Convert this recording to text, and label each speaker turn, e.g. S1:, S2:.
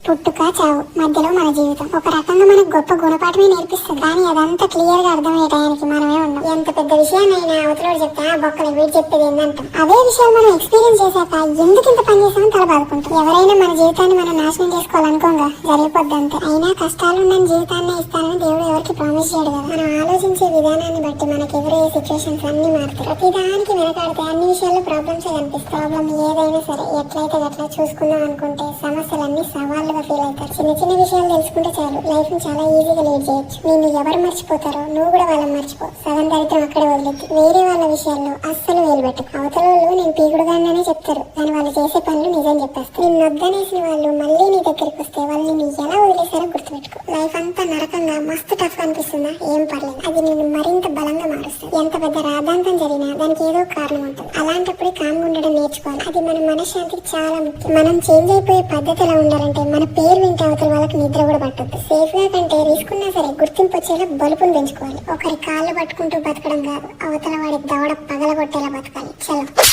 S1: పుట్టుక చావు మధ్యలో మన జీవితం ఒక రకంగా మనకు గొప్ప గుణపాఠమే నేర్పిస్తుంది. కానీ అదంతా క్లియర్ గా అర్థమయ్యే టయానికి మనమే ఉన్నాం. ఎంత పెద్ద విషయాన్నైనా అవతలోడు చెప్తే బొక్కలు వీడు చెప్పేది ఏందంటాం. అదే విషయాలు మనం ఎక్స్పీరియన్స్ చేశాక ఎందుకు ఇంత పని చేసామని తల బాదుకుంటాం. ఎవరైనా మన జీవితాన్ని మనం నాశనం చేసుకోవాలనుకోగా జరిగిపోద్ది అంతే. అయినా కష్టాలు ఉన్న జీవితాన్ని ఇస్తానని దేవుడు ఎవరికి ప్రామిస్ చేయడు కదా. మనం ఆలోచించే విధానాన్ని బట్టి మనకి ఎదురయ్యే సిచ్యువేషన్స్ అన్ని మారుతాయి. ప్రతి దానికి వెనకాడితే అన్ని విషయాల్లో ప్రాబ్లమ్స్ కనిపిస్తాయి. ప్రాబ్లం ఏదైనా సరే ఎట్లయితే అట్లా చూసుకుందాం అనుకుంటే సమస్యలన్నీ సవాళ్ళుగా ఫీల్ అవుతారు. చిన్న చిన్న విషయాలు తెలుసుకుంటే చాలు లైఫ్ ని చాలా ఈజీగా లీడ్ చేయొచ్చు. నిన్ను ఎవరు మర్చిపోతారో నువ్వు కూడా వాళ్ళని మర్చిపో. సగం దరిద్రం అక్కడే వదిలేదు. వేరే వాళ్ళ విషయాల్లో అస్సలు వేలుపెట్టు. అవతల వాళ్ళు నేను పీకుడుగానే చెప్తారు కానీ వాళ్ళు చేసే పనులు నిజం చెప్పేస్తారు. నిన్ను వద్దనేసిన వాళ్ళు మళ్ళీ నీ దగ్గరికి వస్తే వాళ్ళు నిన్ను ఎలా వదిలేసారో గుర్తుపెట్టుకో. లైఫ్ అంతా నరకంగా మస్తు టఫ్ అనిపిస్తుందా ఏం పర్లేదు, అది నిన్ను మరింత బలంగా మారుస్తుంది. ఎంత పెద్ద రాద్ధాంతం జరిగినా దానికి ఏదో కారణం ఉంటుంది. అలాంటప్పుడు కామ్గా ఉండడం నేర్చుకోవాలి. అది మన మనశ్శాంతికి చాలా ముఖ్యం. మనం చేంజ్ అయిపోయే పద్ధతి ఎలా ఉండాలంటే మన పేరు వింటే అవతల వాళ్ళకి నిద్ర కూడా పట్టద్దు. సేఫ్ గా కంటే రిస్క్ ఉన్నా సరే గుర్తింపు వచ్చేలా బలుపును పెంచుకోవాలి. ఒకరి కాళ్ళు పట్టుకుంటూ బతకడం కాదు, అవతల వాడి దవడ పగలగొట్టేలా బతకాలి. చలో.